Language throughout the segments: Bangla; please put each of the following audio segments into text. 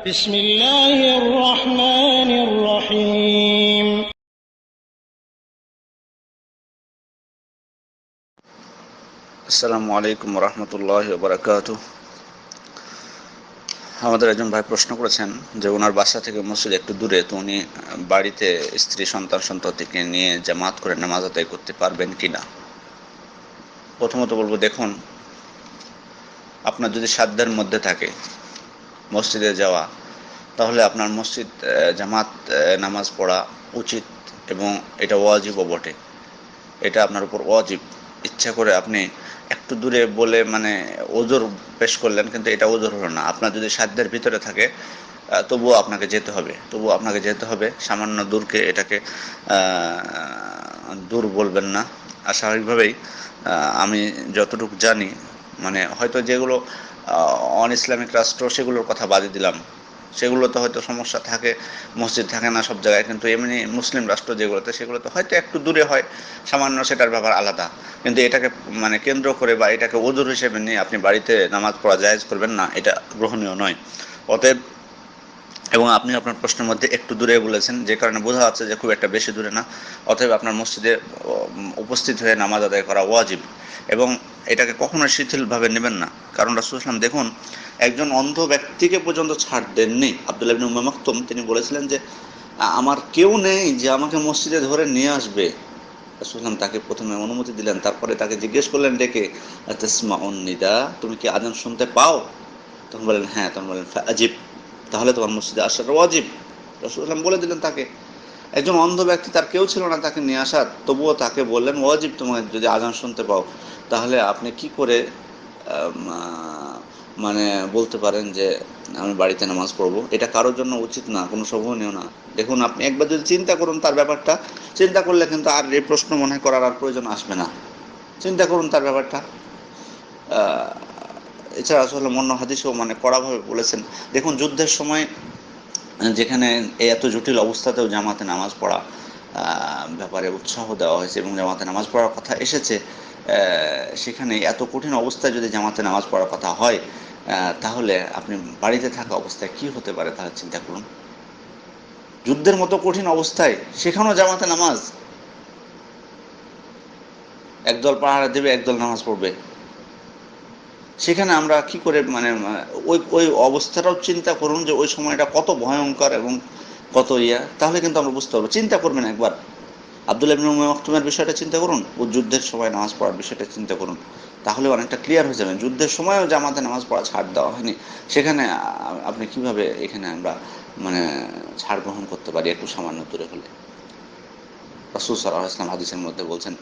بسم الله الرحمن الرحيم আসসালামু আলাইকুম রহমতুল্লাহ বারাকাতুহ। আমাদের একজন ভাই প্রশ্ন করেছেন যে ওনার বাসা থেকে মসজিদ একটু দূরে, তো উনি বাড়িতে স্ত্রী সন্তান সন্ততিকে নিয়ে জামাত করে নামাজ আদায় করতে পারবেন কিনা। প্রথমত বলবো, দেখুন, আপনার যদি সাধ্যের মধ্যে থাকে মসজিদে যাওয়া, তাহলে আপনার মসজিদ জামাত নামাজ পড়া উচিত এবং এটা ওয়াজিবও বটে। এটা আপনার উপর ওয়াজিব। ইচ্ছা করে আপনি একটু দূরে বলে ওজোর পেশ করলেন, কিন্তু এটা ওজোর হলো না। আপনার যদি সাধ্যের ভিতরে থাকে তবুও আপনাকে যেতে হবে। সামান্য দূরকে এটাকে দূর বলবেন না। আর স্বাভাবিকভাবেই আমি যতটুকু জানি, হয়তো যেগুলো অন ইসলামিক রাষ্ট্র সেগুলোর কথা বাদে দিলাম, সেগুলোতে হয়তো সমস্যা থাকে, মসজিদ থাকে না সব জায়গায়, কিন্তু এমনি মুসলিম রাষ্ট্র সেগুলোতে হয়তো একটু দূরে হয়, সামান্য, সেটার ব্যাপার আলাদা। কিন্তু এটাকে কেন্দ্র করে বা এটাকে ওজোর হিসেবে নিয়ে আপনি বাড়িতে নামাজ পড়া জায়েজ করবেন না, এটা গ্রহণীয় নয়। অতএব, এবং আপনি আপনার প্রশ্নের মধ্যে একটু দূরে বলেছেন, যে কারণে বোঝা যাচ্ছে যে খুব একটা বেশি দূরে না। অতএব আপনার মসজিদে উপস্থিত হয়ে নামাজ আদায় করা ওয়াজিব, এবং এটাকে কখনো শিথিলভাবে নেবেন না। কারণ রাসূল সাল্লাল্লাহু আলাইহি ওয়াসাল্লাম, দেখুন, একজন অন্ধ ব্যক্তিকে পর্যন্ত ছাড় দেননি। আব্দুল্লাহ ইবনে উম্মে মাকতুম তিনি বলেছিলেন যে আমার কেউ নেই যে আমাকে মসজিদে ধরে নিয়ে আসবে। রাসূল সাল্লাল্লাহু আলাইহি ওয়াসাল্লাম তাকে প্রথমে অনুমতি দিলেন, তারপরে তাকে জিজ্ঞেস করলেন ডেকে, আতাসমাউন নিদা, তুমি কি আযান শুনতে পাও? তখন বলেন হ্যাঁ। তখন বলেন ফাআজিব, তাহলে তোমার মসজিদে আসাটা ওয়াজিব। রাসূল সাল্লাল্লাহু আলাইহি ওয়াসাল্লাম বলে দিলেন তাকে। একজন অন্ধ ব্যক্তি, তার কেউ ছিল না তাকে নিয়ে আসার, তবুও তাকে বললেন ওয়াজিব, তোমার যদি আযান শুনতে পাও। তাহলে আপনি কি করে বলতে পারেন যে আমি বাড়িতে নামাজ পড়বো? এটা কারোর জন্য উচিত না, কোনো শোভনীয় না। দেখুন, আপনি একবার যদি চিন্তা করুন তার ব্যাপারটা, চিন্তা করলে কিন্তু আর এই প্রশ্ন মনে করার আর প্রয়োজন আসবে না। চিন্তা করুন তার ব্যাপারটা। এছাড়া আসলে অন্য হাদিসেও কড়াভাবে বলেছেন। দেখুন, যুদ্ধের সময় যেখানে এত জটিল অবস্থাতেও জামাতে নামাজ পড়া ব্যাপারে উৎসাহ দেওয়া হয়েছে এবং জামাতে নামাজ পড়ার কথা এসেছে, সেখানে এত কঠিন অবস্থায় যদি জামাতে নামাজ পড়ার কথা হয়, তাহলে আপনি বাড়িতে থাকা অবস্থায় কি হতে পারে তাহলে চিন্তা করুন। যুদ্ধের মতো কঠিন অবস্থায় সেখানেও জামাতে নামাজ, একদল পাহারা দেবে, একদল নামাজ পড়বে। সেখানে আমরা কি করে ওই ওই অবস্থাটাও চিন্তা করুন যে ওই সময়টা কত ভয়ঙ্কর এবং কত তাহলে কিন্তু আমরা বুঝতে পারবো। চিন্তা করবেন একবার, আব্দুল্লাহ ইবনে উম্মে মাকতুমের বিষয়টা চিন্তা করুন, ও যুদ্ধের সময় নামাজ পড়ার বিষয়টা চিন্তা করুন, তাহলে অনেকটা ক্লিয়ার হয়ে যাবে। যুদ্ধের সময়ও জামাতে নামাজ পড়া ছাড় দেওয়া হয়নি, সেখানে আপনি কিভাবে এখানে আমরা ছাড় গ্রহণ করতে পারি একটু সামান্য দূরে হলে? রাসূল সাল্লাল্লাহু আলাইহি ওয়াসাল্লাম হাদিসের মধ্যে বলছেন,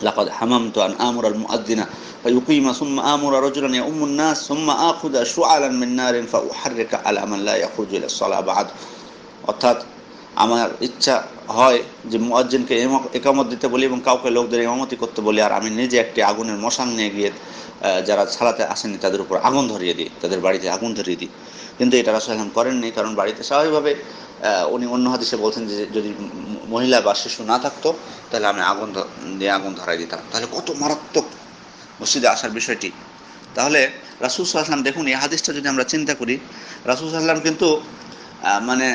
লাকাদ হামামতু আন আমুরা আল মুআদ্দিনা ফায়ুকিমা সুম্মা আমুরা রাজুলান ইয়াউম্মুন নাস সুম্মা আখুযা শুআলান মিন নারিন ফাউহাররিকা আলা মান লা ইয়াখরুজু ইলা সালাহ বা'দ। অর্থাৎ, আমার ইচ্ছা হয় যে মুয়াজ্জিনকে ইকামত দিতে বলি এবং কাউকে লোকদের ইমামতি করতে বলি, আর আমি নিজে একটি আগুনের মশাল নিয়ে গিয়ে যারা সালাতে আসেনি তাদের উপর আগুন ধরিয়ে দিই, তাদের বাড়িতে আগুন ধরিয়ে দিই। কিন্তু এটা রাসূল সাল্লাল্লাহু আলাইহি ওয়াসাল্লাম করেননি, কারণ বাড়িতে স্বাভাবিকভাবে উনি অন্য হাদিসে বলছেন যে যদি মহিলা বা শিশু না থাকতো তাহলে আমি আগুন ধরাই দিতাম। তাহলে কত মারাত্মক মসজিদে আসার বিষয়টি। তাহলে রাসূল সাল্লাল্লাহু আলাইহি ওয়াসাল্লাম, দেখুন, এই হাদিসটা যদি আমরা চিন্তা করি, রাসূল সাল্লাল্লাহু আলাইহি ওয়াসাল্লাম কিন্তু মানে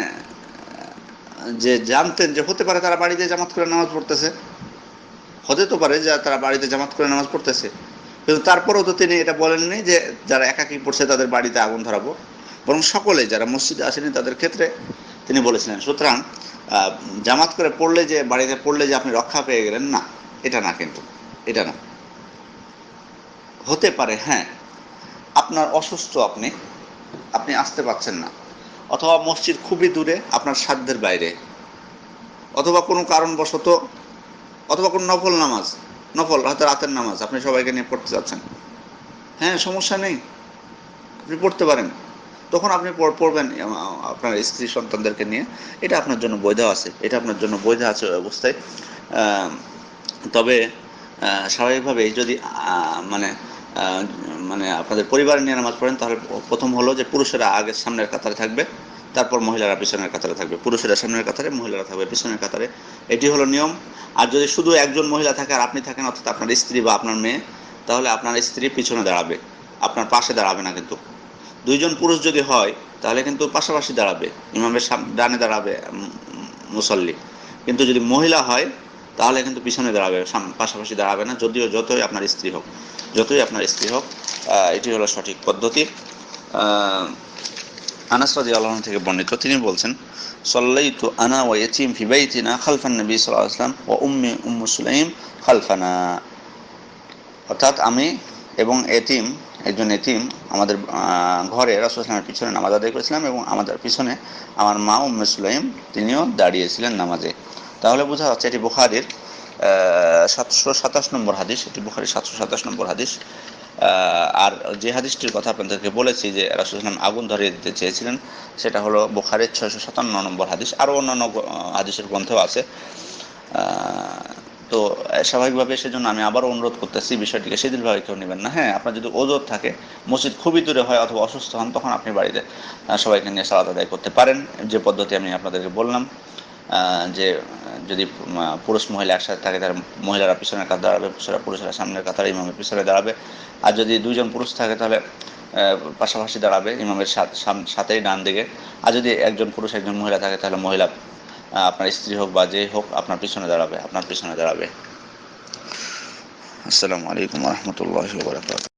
যে জানতেন যে হতে পারে তারা বাড়িতে জামাত করে নামাজ পড়তেছে, হতে তো পারে যে তারা বাড়িতে জামাত করে নামাজ পড়তেছে, কিন্তু তারপরেও তো তিনি এটা বলেননি যে যারা একাকী পড়ছে তাদের বাড়িতে আগুন ধরাবো, বরং সকলে যারা মসজিদে আসেনি তাদের ক্ষেত্রে তিনি বলেছিলেন। সুতরাং জামাত করে পড়লে যে বাড়িতে পড়লে যে আপনি রক্ষা পেয়ে গেলেন, না, এটা না, কিন্তু এটা না। হতে পারে, হ্যাঁ, আপনার অসুস্থ, আপনি আপনি আসতে পারছেন না, অথবা মসজিদ খুবই দূরে, আপনার সাধ্যের বাইরে, অথবা কোনো কারণবশত, অথবা কোনো নফল হয়তো রাতের নামাজ আপনি সবাইকে নিয়ে পড়তে যাচ্ছেন, হ্যাঁ, সমস্যা নেই, আপনি পড়তে পারেন। তখন আপনি পড়বেন আপনার স্ত্রী সন্তানদেরকে নিয়ে। এটা আপনার জন্য বৈধ আছে অবস্থায়। তবে স্বাভাবিকভাবেই যদি আপনাদের পরিবার নিয়ে নামাজ পড়েন, তাহলে প্রথম হলো যে পুরুষেরা আগে সামনের কাতারে থাকবে, তারপর মহিলারা পিছনের কাতারে থাকবে। পুরুষেরা সামনের কাতারে, মহিলারা থাকবে পিছনের কাতারে, এটি হলো নিয়ম। আর যদি শুধু একজন মহিলা থাকে আর আপনি থাকেন, অর্থাৎ আপনার স্ত্রী বা আপনার মেয়ে, তাহলে আপনার স্ত্রী পিছনে দাঁড়াবে, আপনার পাশে দাঁড়াবে না। কিন্তু দুইজন পুরুষ যদি হয় তাহলে কিন্তু পাশাপাশি দাঁড়াবে, ইমামের ডানে দাঁড়াবে মুসল্লি। কিন্তু যদি মহিলা হয় তাহলে কিন্তু পিছনে দাঁড়াবে, পাশাপাশি দাঁড়াবে না, যতই আপনার স্ত্রী হোক, এটি হলো সঠিক পদ্ধতি। আনাস রাদিয়াল্লাহু আনহু থেকে বর্ণিত, তিনি বলছেন, সাল্লাইতু আনা ওয়া ইয়াতীম ফি বাইতিনা খালফান নবী সাল্লাল্লাহু আলাইহি ওয়াসাল্লাম ওয়া উম্মু সুলাইম খালফানা। অর্থাৎ আমি এবং একজন এতিম আমাদের ঘরে রাসূলুল্লাহ সাল্লাল্লাহু আলাইহি ওয়াসাল্লামের পিছনে নামাজ আদায় করেছিলাম, এবং আমাদের পিছনে আমার মা উম্মে সুলাইম তিনিও দাঁড়িয়েছিলেন নামাজে। তাহলে বোঝা যাচ্ছে এটি বুখারীর 727 নম্বর হাদিস, এটি বুখারীর 727 নম্বর হাদিস। আর যে হাদিসটির কথা আপনাদেরকে বলেছি যে রাসূলুল্লাহ আগুন ধরিয়ে দিতে চেয়েছিলেন, সেটা হলো বুখারীর 657 নম্বর হাদিস। আরও অন্যান্য হাদিসের গ্রন্থেও আছে। তো স্বাভাবিকভাবে সেজন্য আমি আবারও অনুরোধ করতেছি, বিষয়টিকে শিথিলভাবে কেউ নেবেন না। হ্যাঁ, আপনার যদি ওজর থাকে, মসজিদ খুবই দূরে হয় অথবা অসুস্থ হন, তখন আপনি বাড়িতে সবাইকে নিয়ে সালাত আদায় করতে পারেন, যে পদ্ধতি আমি আপনাদেরকে বললাম। যে যদি পুরুষ মহিলা একসাথে থাকে, তাহলে মহিলারা পিছনের কাতারে দাঁড়াবে, পুরুষেরা সামনের কাতারে ইমামের পিছনে দাঁড়াবে। আর যদি দুইজন পুরুষ থাকে তাহলে পাশাপাশি দাঁড়াবে ইমামের সাথেই ডান দিকে। আর যদি একজন পুরুষ একজন মহিলা থাকে তাহলে মহিলা, আপনার স্ত্রী হোক বা যে হোক, আপনার পিছনে দাঁড়াবে। আসসালামু আলাইকুম ওয়া রাহমাতুল্লাহি ওয়া বারাকাতুহু।